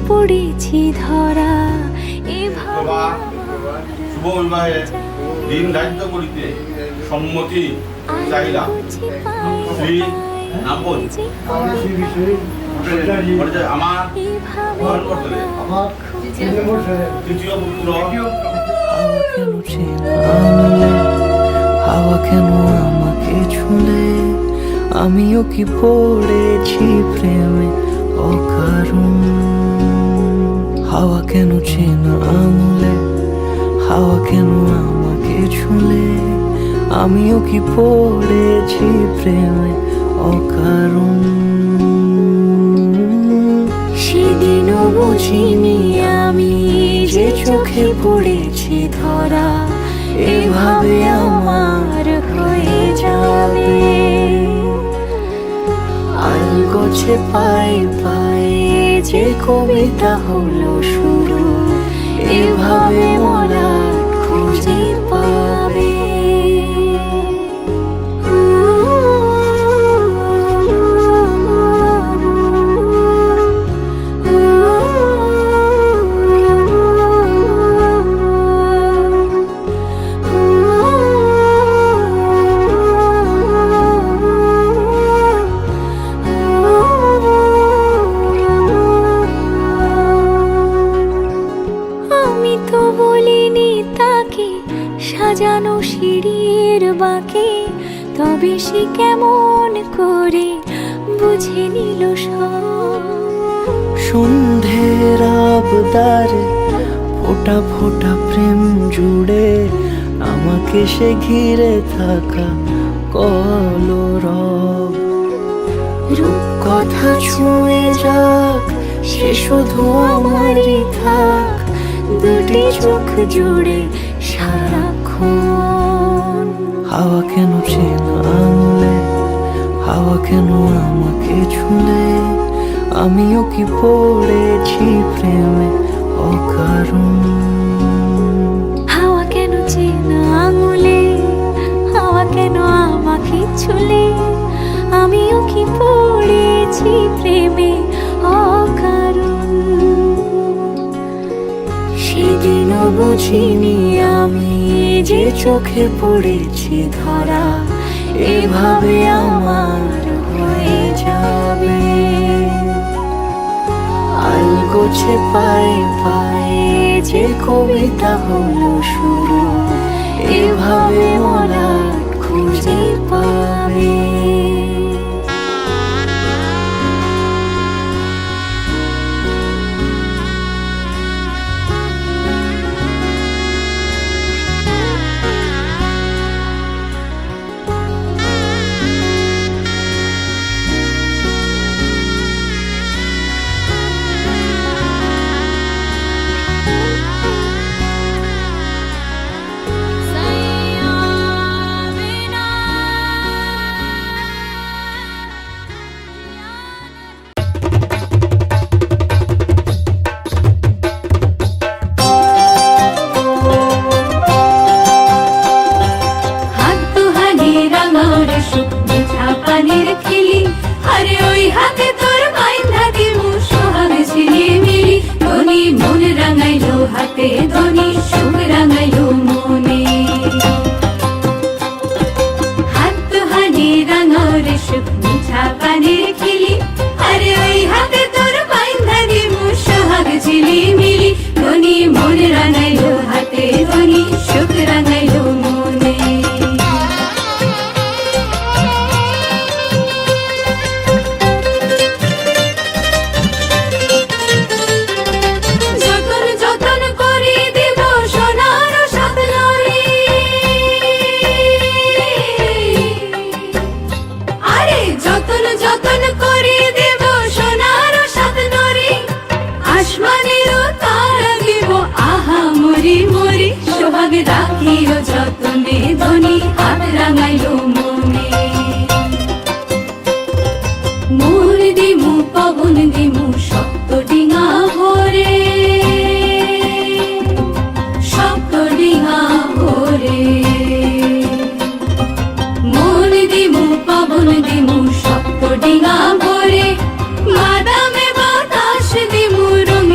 পড়েছি ধরা শুভ বিবাহে দিন ধার্য করিতে সম্মতি চাহিলাম। শ্রী নামপদ আমার তৃতীয় পুত্র। হাওয়া কেন আমাকে ছুলে, আমিও কি পড়েছি প্রেমে অকারণ। হাওয়া কেন চেনা আঙুলে, হাওয়া কেন আমাকে ছুলে, আমিও কি পড়েছি প্রেমে অকারণ। সেদিনও বুঝিনি আমি যে চোখে পড়েছি ধরা, এভাবে আমার হয়ে যাবে। আলগোছে পায়ে পায়ে যে কবিতা হলো শুরু, এভাবে মোরা খুঁজে পাবে। সাজানো সিঁড়ির বাঁকে, তবে সে কেমন করে বুঝে নিল সব। সন্ধ্যের আবদারে ফোটা ফোটা প্রেম জুড়ে, আমাকে সে ঘিরে থাকা কলরব। রূপকথা ছুঁয়ে যাক, সে শুধু আমারই থাক, দুটি চোখ জুড়ে সারাক্ষণ। হাওয়া কেন চেনা আঙুলে, হাওয়া কেন আমাকে ছুলে, আমিও কি পড়েছি প্রেমে অকারণ। হাওয়া কেন চেনা আঙুলে, হাওয়া কেন আমাকে ছুলে, আমিও কি পড়েছি প্রেমে অকারণ। সেদিনও বুঝিনি আমি যে চোখে পড়েছি ধরা, এভাবে আমার হয়ে যাবে। আলগোছে পায়ে পায়ে যে কবিতা হলো শুরু, এভাবে মোরা খুঁজে পাবে। হাতে ধনি সুখ রাঙাইলো মনে, হাত হানি রাঙারে সুখ মিঠা পানির খিলি। আরে ওই হাতে তোর বাইন্ধা দিমু সোহাগ ঝিলি মিলি, ধনি মন রাঙাইলো হাতে ধনি সুখ রাঙাইলো মনে। রাখিও যতনে ধনি হাত রাঙাইলো মনে, মোর দিমু পবন দিমু শক্ত ডিঙা ভরে, শক্ত ডিঙা ভরে। মোর দিমু পবন দিমু শক্ত ডিঙা ভরে, বাদামে বাতাস দিমু রঙ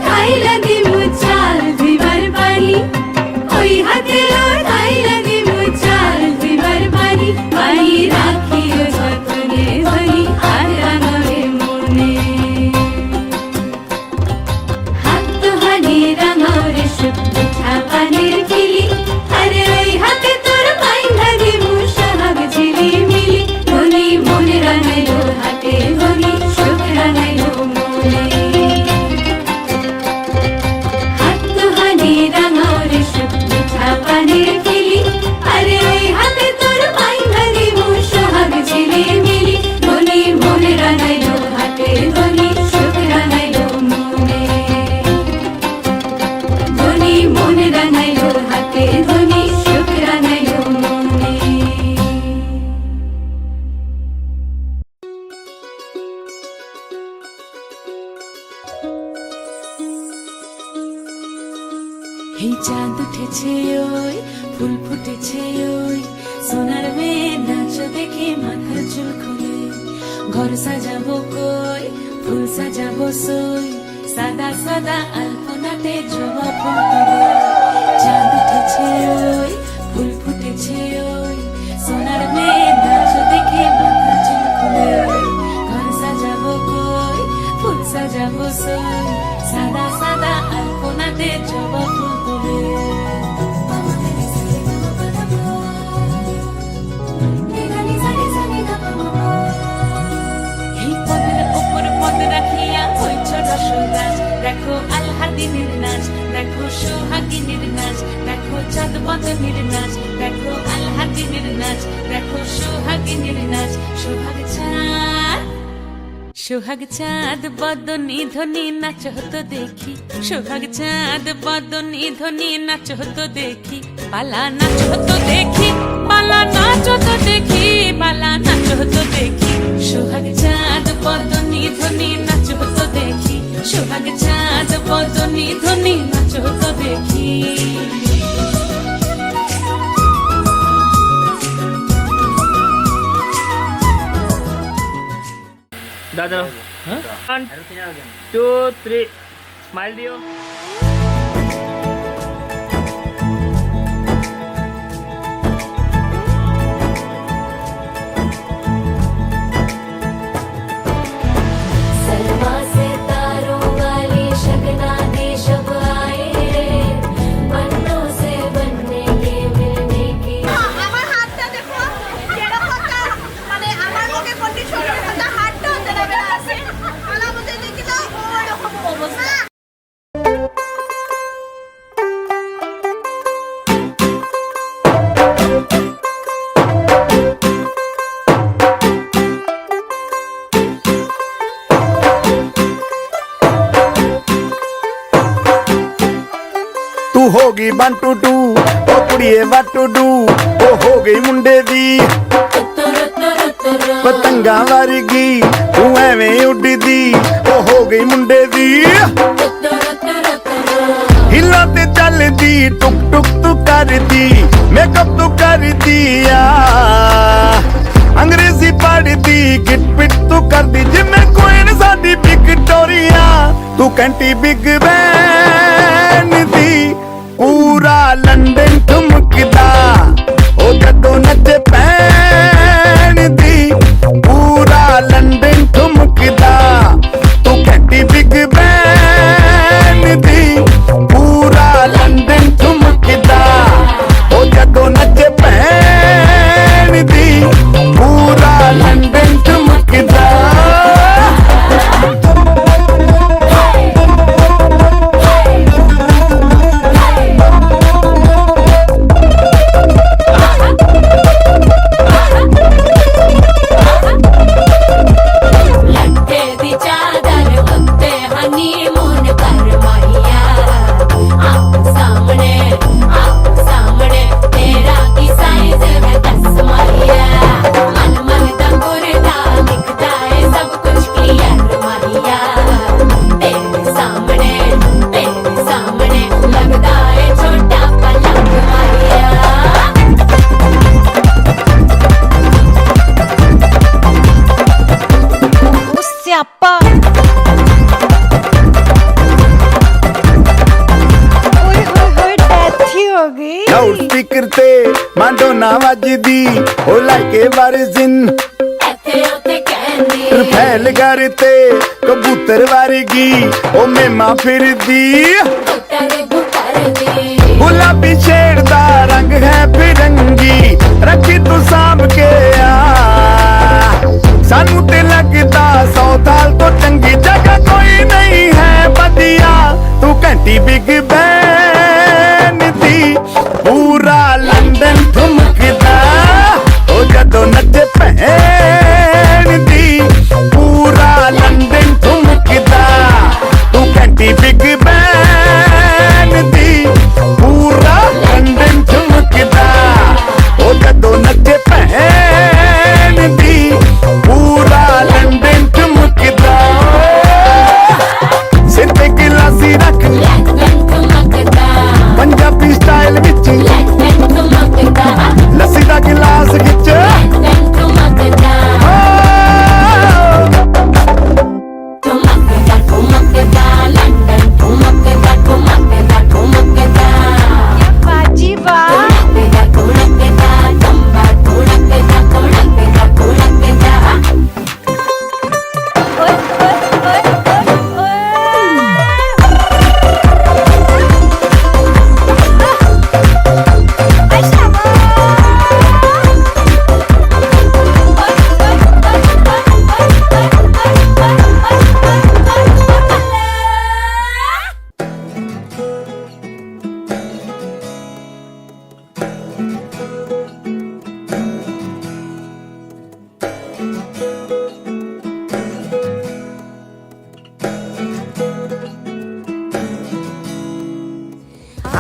ঠাইলা দিমু চাল ধুইবার পানি ওই হাতে ঠাইলা দিমু চাল ধুইবার পানি পানি রাখিও যতনে ধনি আর রাঙাবে মনে হাত দুহানি রাঙাও রে সুখ মিঠা পানির খিলি আরে ওই হাতে তোর বাইন্ধা দিমু সোহাগ ঝিলিমিলি ধনি মনে রাঙাইলো হাতে ধনি সুখ রাঙাইলো মনে হাত দুহানি রাঙাও রে সুখ মিঠা পানির খিলি আরে ওই হাতে তোর বাইন্ধা দিমু সোহাগ ঝিলিমিলি ধনি মনে রাঙাইলো হাতে ধনি সুখ রাঙাইলো মনে ধনি মনে রাঙাইলো হাতে ধনি সুখ রাঙাইলো মনে এই চাঁদ উঠেছে ওই ফুল ফুটেছে ওই সোনার মেয়ে নাচ দেখে মাথার চুল খুলে ঘর সাজাবো কই ফুল সাজাবো সই সাদা সাদা আলপনাতে জবা ফুল তুলে চাঁদ উঠেছে ওই ফুল ফুটেছে ওই সোনার মেয়ে নাচ দেখে মাথার চুল খুলে ঘর সাজাবো কই ফুল সাজাবো সই সাদা সাদা আলপনাতে জবা ফুল তুলে এই পদের ওপর পদ রাখিয়া হইছ রসরাজ দেখো আলহাদিনের নাচ দেখো সোহাগিনীর নাচ দেখো চাঁদ বদনের নাচ দেখো আলহাদিনের নাচ দেখো সোহাগিনীর নাচ সোহাগ চাঁদ বদনী ধ্বনি নাচ হতো দেখি সোহাগ চাঁদ বদনী ধ্বনি নাচ হতো দেখি পালা নাচ হতো দেখি পালা নাচ হতো দেখি পালা নাচ হতো দেখি সোহাগ চাঁদ বদনী ধ্বনি নাচ হতো দেখি সোহাগ চাঁদ বদনী ধ্বনি নাচ হতো দেখি दादा हाँ 1 2 3 स्माइल दियो सलमा से तारों वाली शगना दे शब आए रे बन्नों से बनने के मिलने की আমার হাতটা দেখো এরকমটা মানে আমার মধ্যে কন্ডিশনের কথা হাতটা তেরা বেলা আছে আমার মধ্যে দেখি তো ওরকম অবস্থা तू होगी 1 2 2 ओ कुड़िए what to do ओ हो गई मुंडे दी पतंगा वर्गी तू एवें उड़दी ओ हो गई मुंडे दी हिला ते चलदी टुक टुक तू करदी मेकअप तू कर दिया अंग्रेजी पढ़दी गिट पिट तू करदी जिम्मे कोइन साडी विक्टोरिया तू कैंटी बिग बैन दी पूरा लंदन ठुमकदा ओ जदों नचे पैन दी पूरा लंदन ठुमकदा तू कैंटी बिग बैन दी पूरा लंदन ठुमकदा ओ जदों नचे पैन दी पूरा लंदन ठुमकदा लट्टे दी चादर उत्ते हनीमून कर माहिया आप सामने तेरा की साइज है 10 माहिया मन मन तंगुरदा दिखता है सब कुछ क्लियर माहिया तेरे सामने लगता है छोटा पलंग माहिया ਸਪੀਕਰ ਤੇ ਮਾਂਡੋਨਾ ਵੱਜਦੀ ਉਹ ਲਾਈਕੇ ਵਰਜ਼ਨ ਇੱਥੇ ਉੱਥੇ ਕਹਿੰਦੀ ਰਫੈਲ ਘਰ ਤੇ ਕਬੂਤਰ ਵਰਗੀ ਉਹ ਮੇਮਾ ਫਿਰਦੀ ਬੁੱਟਰ ਦੀ ਗੁਲਾਬੀ ਸ਼ੇਡ ਦਾ ਰੰਗ ਹੈ ਫਿਰੰਗੀ ਰੱਖੀ ਤੂੰ ਸਾਂਭ ਕੇ ਆ ਸਾਨੂੰ ਤੇ ਲੱਗਦਾ 100 ਸਾਲ ਤੋਂ ਚੰਗੀ ਜਗ੍ਹਾ ਕੋਈ ਨਹੀਂ ਹੈ ਵਧੀਆ ਤੂੰ ਘੰਟੀ ਬਿਗ ਬੈਨ ਦੀ ਪੂਰਾ ਲੰਡਨ ਠੁਮਕਦਾ ਉਹ ਜਦੋਂ ਨੱਚੇ ਭੈਣ ਦੀ ਪੂਰਾ ਲੰਡਨ ਠੁਮਕਦਾ ਤੂੰ ਘੰਟੀ ਬਿਗ ਬੈਨ ਦੀ ਪੂਰਾ ਲੰਡਨ ਠੁਮਕਦਾ ਉਹ ਜਦੋਂ ਨੱਚੇ ਭੈਣ ਦੀ ਪੂਰਾ ਲੰਡਨ ਠੁਮਕਦਾ ਸਿਰ ਤੇ ਗਿਲਾਸੀ ਰੱਖ ਪੰਜਾਬੀ ਸਟਾਈਲ ਵਿੱਚ ਲੱਸੀ ਦਾ ਗਿਲਾਸ ਖਿੱਚ बाजी बा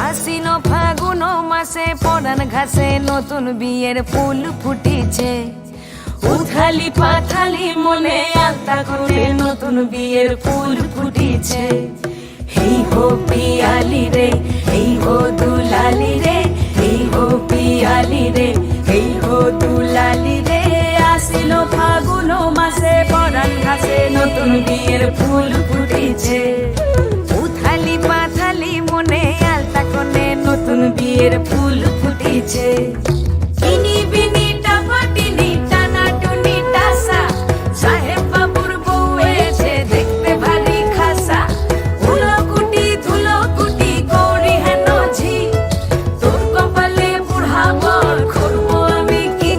আশ্বিন ফাগুন মাসে পরান ঘাসে নতুন বিয়ের ফুল ফুটিছে উথালি পাথালি মনে আলতা করে নতুন বিয়ের ফুল ফুটিছে এই হো পিয়ালি রে এই হো দুলালি রে এই হো পিয়ালি রে এই হো দুলালি রে আশ্বিন ফাগুন মাসে পরান ঘাসে নতুন বিয়ের ফুল ফুটিছে উথালি পাথালি মনে আলতা কোণে নতুন বিয়ের ফুল ফুটিছে ইনি বিনি টাপাটিনি টানা টুনি টাসা সাহেব বাবুর বউ এসে দেখতে ভারী খাসা উলকুটি ধুলকুটি গৌরী হেন ঝি তোর কপালে বুড়া বর করবো আমি কি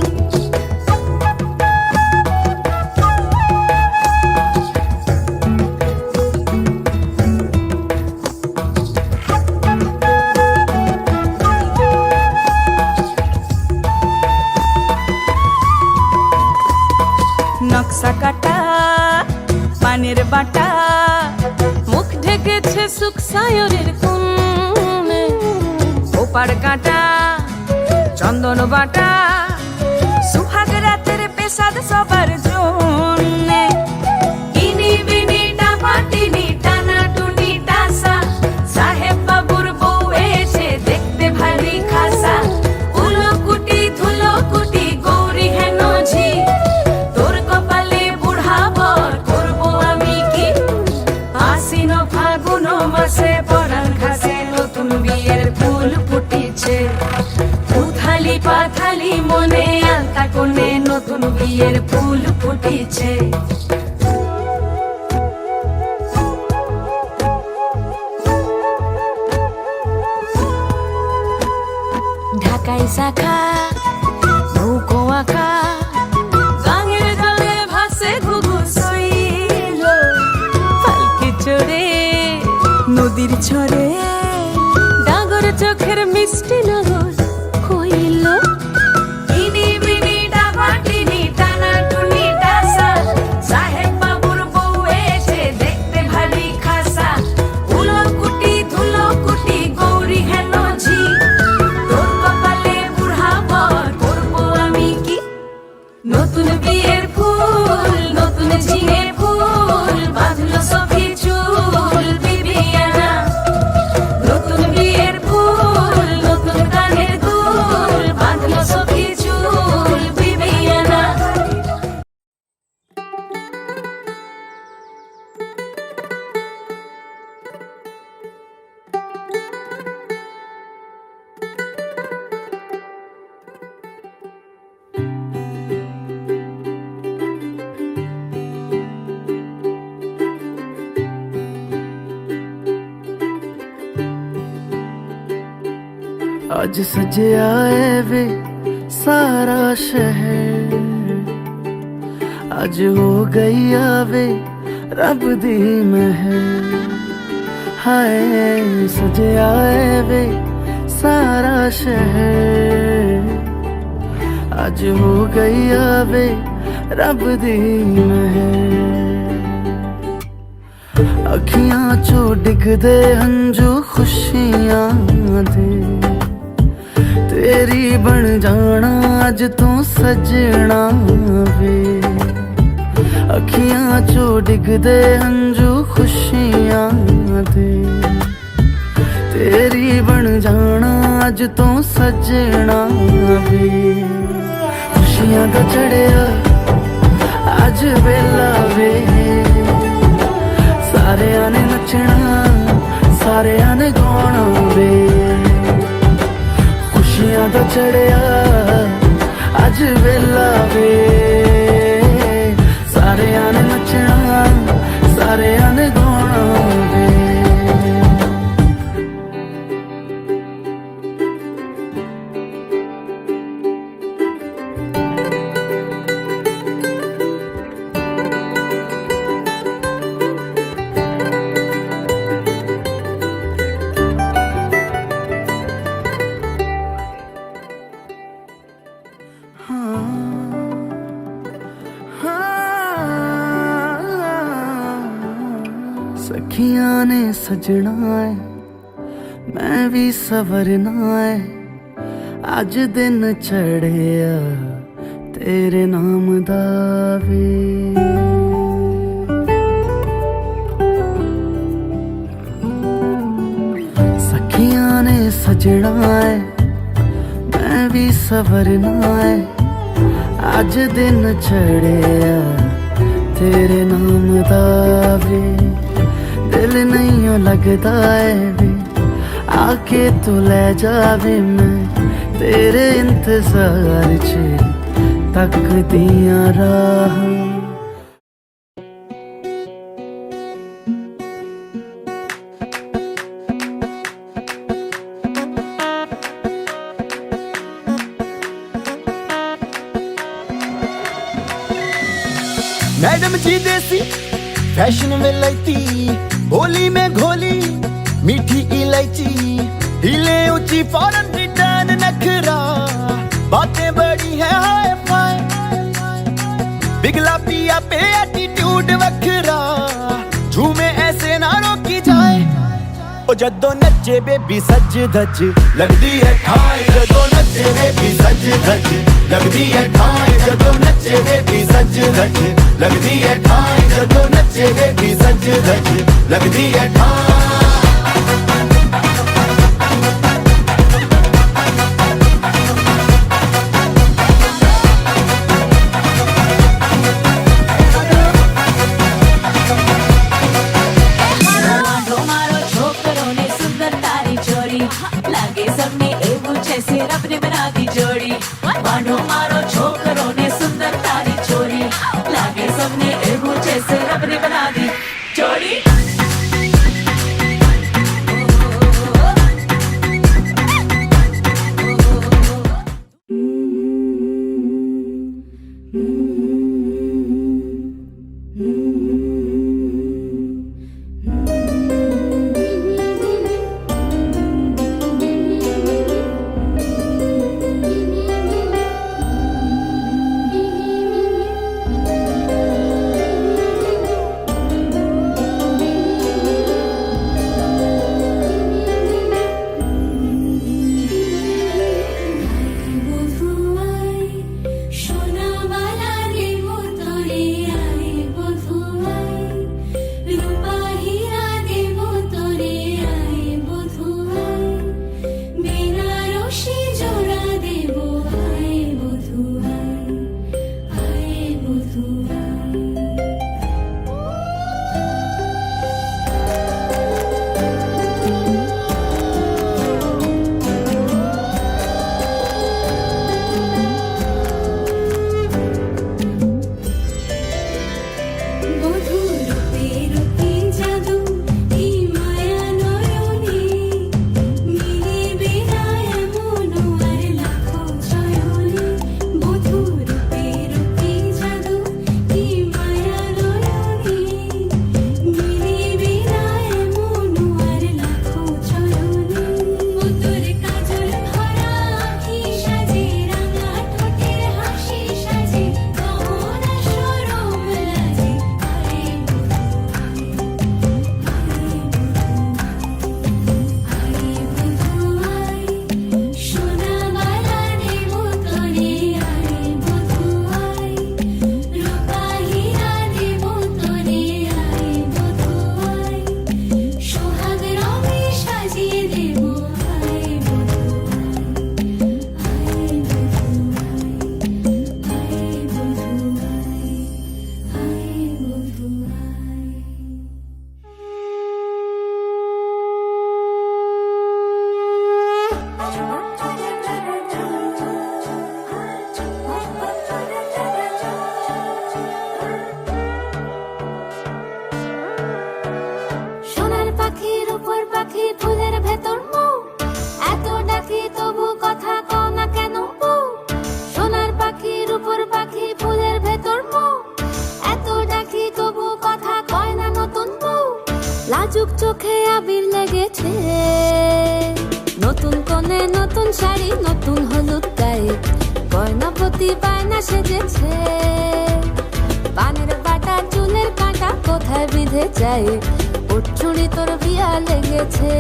নকশা কাটা পানের বাটা মুখ ঢেকেছে সুখ সায়রের কোণে ওপার কাটা চন্দন বাটা সুহাগ রাতের পেশাদ সবার জন্যে ইনি বিনি টাপাটিনি টানা টুনি টাসা সাহেব বাবুর বউ এসে দেখতে ভারী খাসা উলকুটি ধুলকুটি গৌরী হেন ঝি তোর কপালে বুড়া বর করবো আমি কি আশ্বিন ফাগুন মাসে পরান ঘাসে নতুন বিয়ের ফুল ফুটিছে উথালি পাথালি মনে আলতা কোণে নতুন বিয়ের ফুল ফুটিছে ঢাকাই শাখা নৌকো আঁকা গাঙের জলে ভাসে ঘুঘু শৈল পালকি চড়ে নদীর ছড়ে ডাগর চোখের মিষ্টি নগর কইল ইনি বিনি ডাবাটিনি টানা টুনি টাসা সাহেব বাবুর বউ এসে দেখতে ভারী খাসা উলকুটি ধুলকুটি গৌরী হেন ঝি তোর কপালে বুড়া বর করবো আমি কি নতুন বিয়ের ফুল নতুন ঝিঙে ফুল বাঁধলো সখী চুল বিবিয়ানা নতুন বিয়ের ফুল নতুন आज सजया है वे सारा शहर, आज हो गई आवे रब दी महर। हाय सजया है वे सारा शहर, आज हो गई आवे रब दी महर। अखियां चो डिगदे हंजू खुशियां दे, तेरी बन जाना अज तू सजना वे। अखियां चो डिगदे हंजू खुशियां दे, तेरी बन जाना अज तू सजना वे। खुशियां दा चढ़िया अज वेला वे, सारियां ने नचना सारियां ने गाना वे। खुशियां दा चढ़िया अज वेला वे, सारियां ने नचना सारियां ने गाना वे। सखियां ने सजना है मैं भी सवरना है, अज दिन चढ़िया तेरे नाम दा वे। सखियां ने सजना है मैं भी सवरना है, अज दिन चढ़िया तेरे नाम दा वे। दिल नहीं लगता है वे, आके तू ले जावे मैं तेरे इंतजार च तकदियां राह। मैडम जी देसी फैशन में लैती, होली में घोली मीठी इलायची, हिले ऊंची फॉरेन रिटर्न नखरा, बातें बड़ी है हाय फाय, बिगला पिया पे एटीट्यूड वखरा, झूमे ऐसे ना रोकी जाए। ओ जदों नचे बेबी सज धज लगदी है ठाई, जदों नचे बेबी सज धज लगदी है ठाई, जदों नचे बेबी सज धज लगदी है ठाई, जदों नचे बेबी सज धज लगदी है ठाई। লেগেছে। নতুন কোণে নতুন শাড়ি নতুন হলুদ গায়ে গয়নাপতি বায়না সেজেছে। পানের বাটা চুলের কাঁটা কোথায় বিঁধে যায় ওর চুড়ি তোর বিয়া লেগেছে।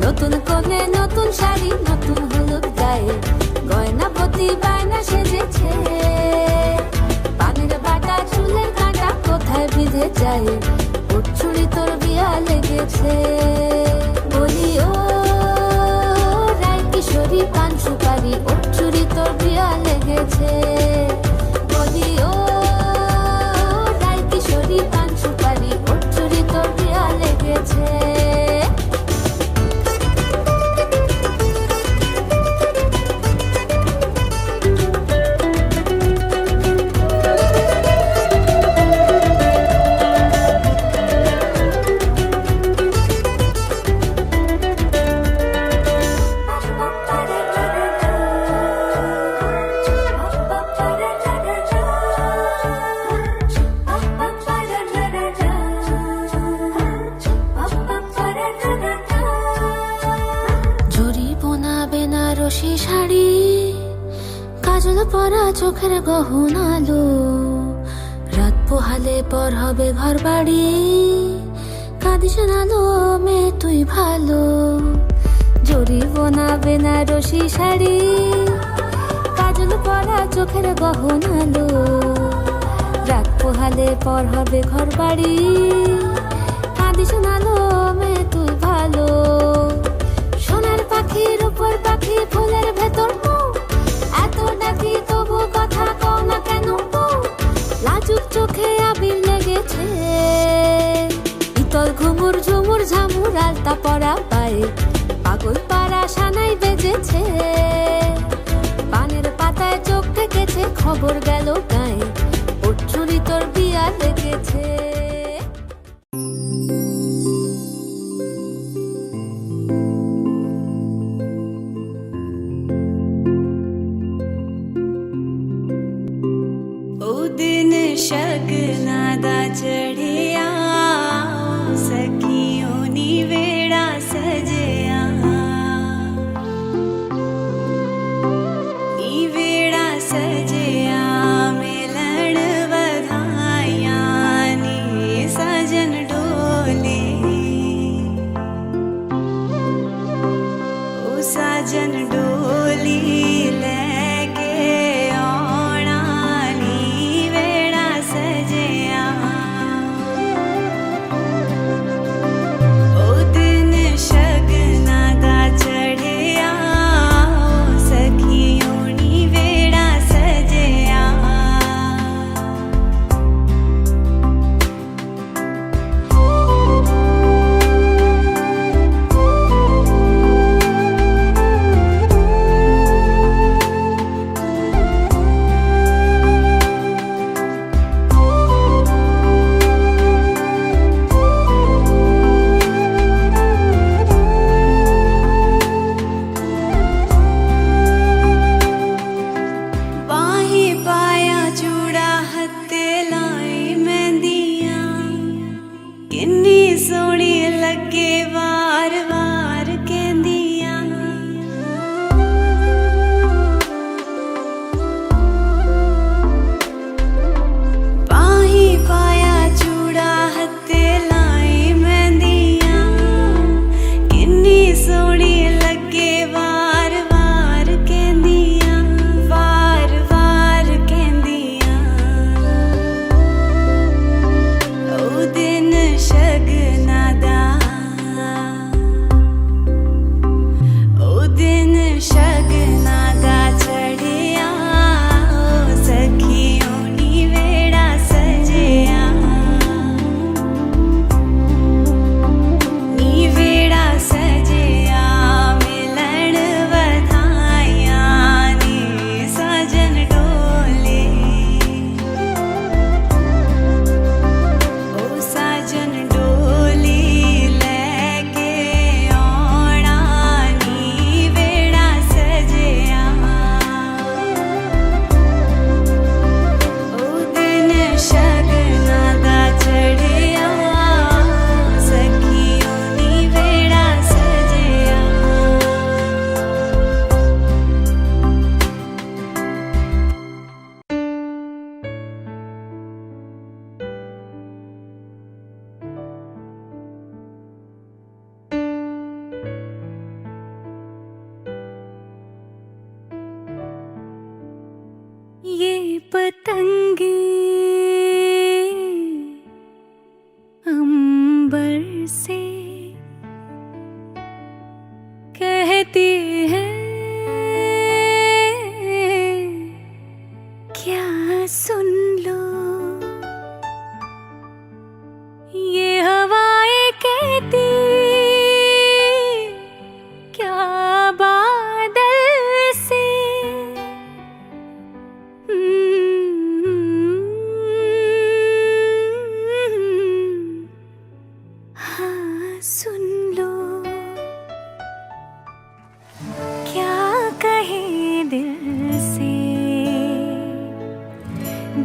নতুন কোণে নতুন শাড়ি নতুন হলুদ গায়ে গয়নাপতি বায়না সেজেছে। পানের বাটা চুলের কাঁটা কোথায় বিঁধে যায় ওর চুড়ি তোর বিয়া লেগেছে। বলি ও রায় কিশোরী পান সুপারি ওর চুড়ি তোর বিয়া লেগেছে। বলি ও রায় কিশোরী পান সুপারি ওর চুড়ি তোর বিয়া লেগেছে। বেনারসি শাড়ি কাজল পরা চোখের গহনালো রাত পোহালে পর হবে ঘর বাড়ি কাঁদিস নালো মেয়ে তুই ভালো। জরি বোনা বেনারসি শাড়ি কাজল পরা চোখের গহনালো রাত পোহালে পর হবে ঘর বাড়ি কাঁদিস নালো মেয়ে তুই ভালো। সোনার পাখির উপর পাখি ফুলের ভেতর এত ডাকি তবু কথা কও না কেন। লাজুক চোখে আবির লেগেছে ইতল ঘুমুর ঝুমুর ঝামুর আলতা পরা পায়ে পাগল পাড়া সানাই বেজেছে। পানের পাতায় চোখ থেকেছে খবর গেল গায়ে ওর চুরি তোর বিয়া লেগেছে। शगना दा चढ़िया सखियों नी वेड़ा सजया नी वेड़ा सजया मिलन बधाइया नी सजन डोले ओ सजन डोली पतंगे अंबर से कहती है क्या सुन लो, ये हवाएं कहती क्या बादल से। हाँ सुन लो क्या कहे दिल से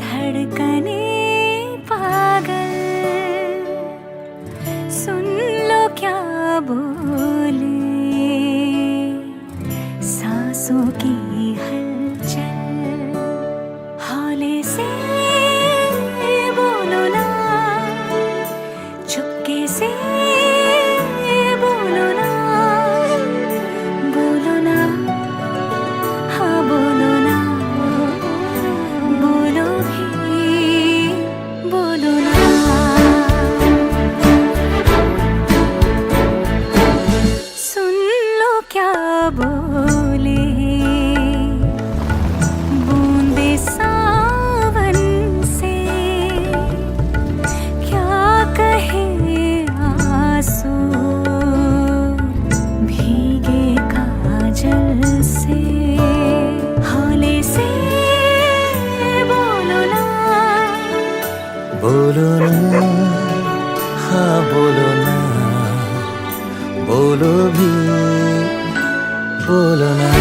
धड़कने पागल, सुन लो क्या बोले सांसों की हलचल। हौले से बोलो ना, चुपके से बोलो ना, बोलो ना, हाँ बोलो ना, बोलो भी बोलो ना। सुन लो क्या बोले बूंदे सावन से, क्या कहे आंसू भीगे काजल से। हौले से बोलो ना, बोलो ना, हाँ बोलो ना, बोलो भी बोलो ना।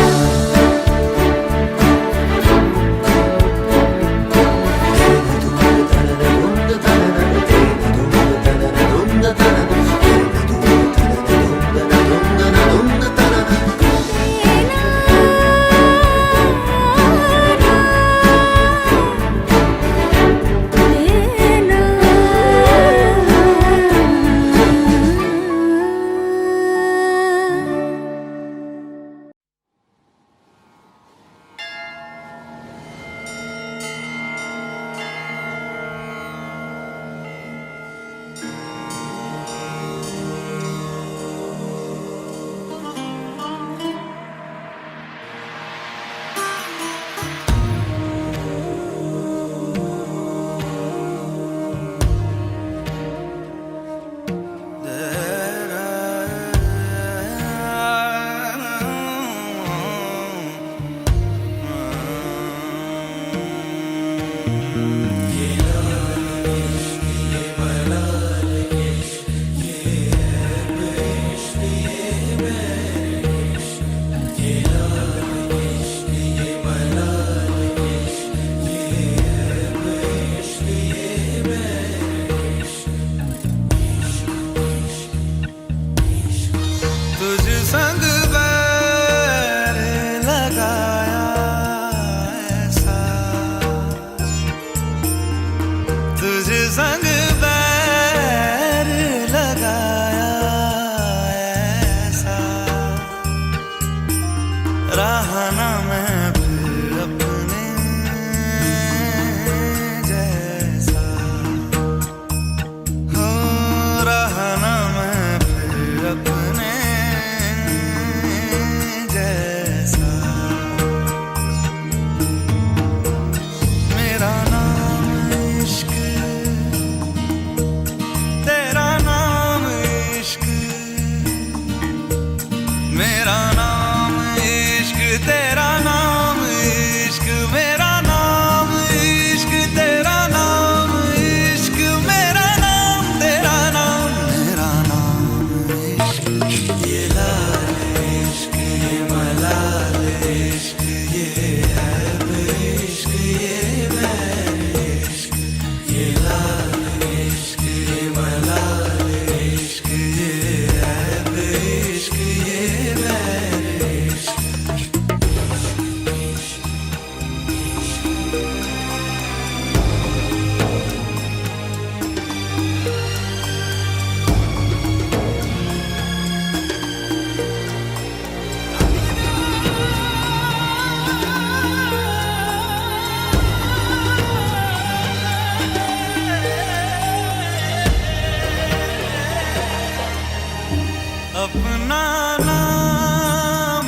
अपना नाम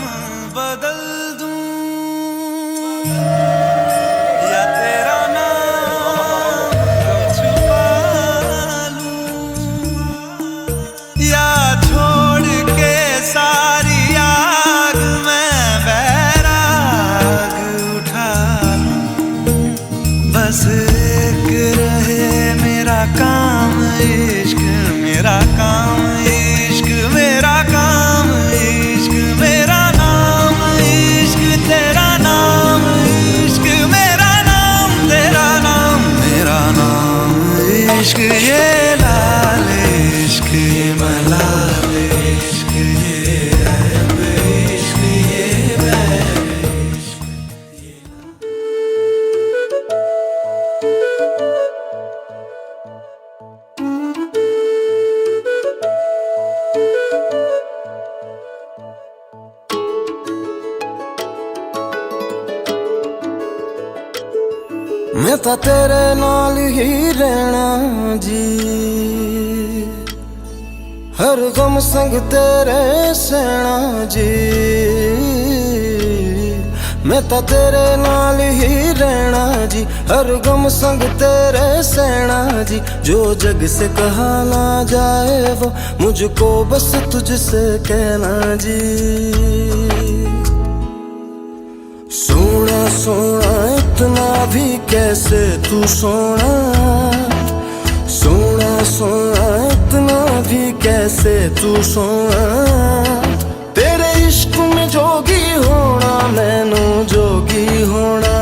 बदल दूं या तेरा नाम छुपा लूं या छोड़ के सारी आग में बैराग उठा लूं बस एक रहे मेरा काम इश्क मेरा काम इश्क मेरा काम इश्क मेरा नाम इश्क तेरा नाम इश्क मेरा नाम तेरा नाम मेरा नाम इश्क ये लाल इश्क ये मलाल इश्क ये ऐब इश्क ये बैब इश्क मैं तो तेरे नाल ही रहना जी हर गम संग तेरे सहना जी मैं तो तेरे नाल ही रहना जी हर गम संग तेरे सहना जी जो जग से कहा ना जाए वो मुझको बस तुझसे कहना जी सोना सोना इतना भी कैसे तू सोना सोना सोना इतना भी कैसे तू सोना तेरे इश्क में जोगी होना मैनू जोगी होना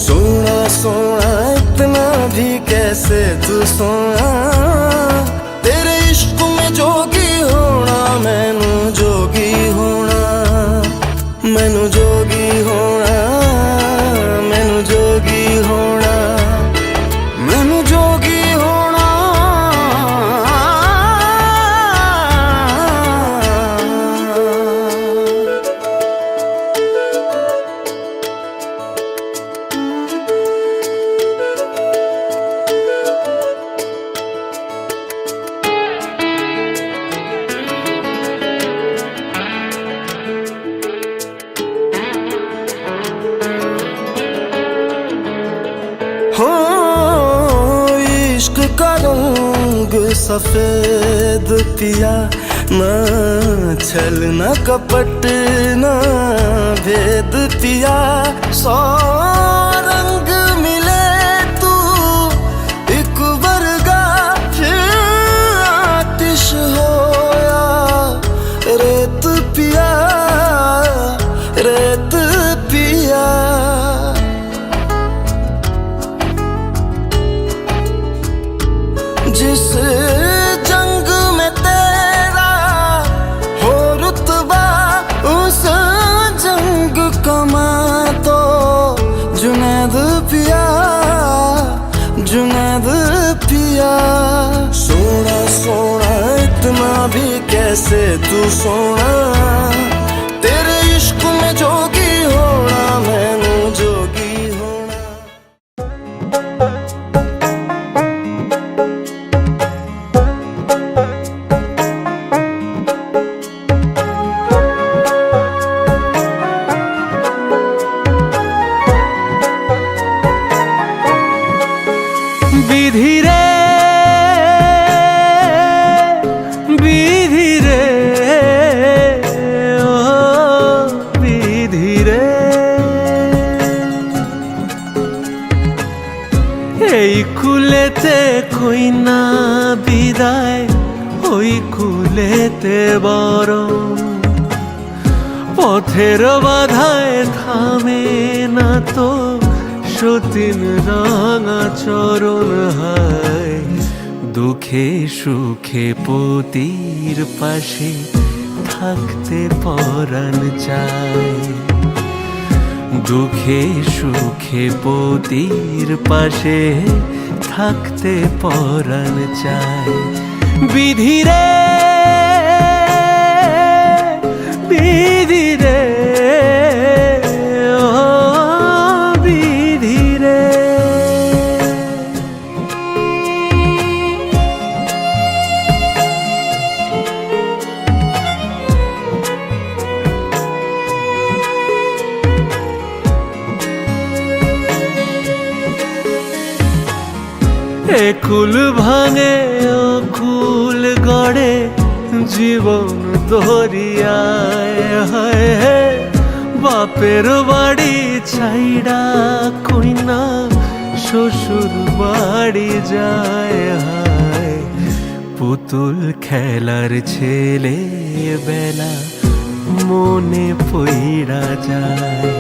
सोना सोना इतना भी कैसे तू सोना तेरे इश्क में जोगी होना मैनू जोगी होना मैनू जोगी होना मैनू जोगी होना मैनू जोगी होना हो इश्क का रंग सफेद पिया ना छल ना कपट ना भेद पिया सौ रंग मिले तू एक वर्गा फिर आतिश होया रेत पिया रेत पिया जिस जंग में तेरा हो रुतबा उस जंग कमा तो जुनैद पिया जुनैद पिया सोना सोना इतना भी कैसे तू सोना तेरे इश्क में जोगी होना मैनू जोगी होना বিধি রে বিধি রে ও বিধি রে এই কুলেতে কই না বিদায় ওই কুলেতে বরং পথের বাধায় থামে না তো সতীন রাঙা চরণ হায় দুঃখে সুখে পতির পাশে থাকতে পরাণ চায় দুঃখে সুখে পতির পাশে থাকতে পরাণ চায় বিধি রে বিধি রে ও বিধি রে ভাঙে ও কুল গড়ে জীবন দরিয়ায় হায় হে বাপের বাড়ি ছাইড়া কইনা শ্বশুর বাড়ি যায় হায় পুতুল খেলার ছেলে বেলা মনে পইড়া যায়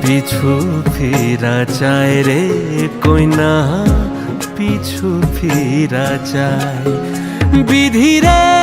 পিছু ফিরা চায় রে কইনা পিছু ফিরা চায় বিধি রে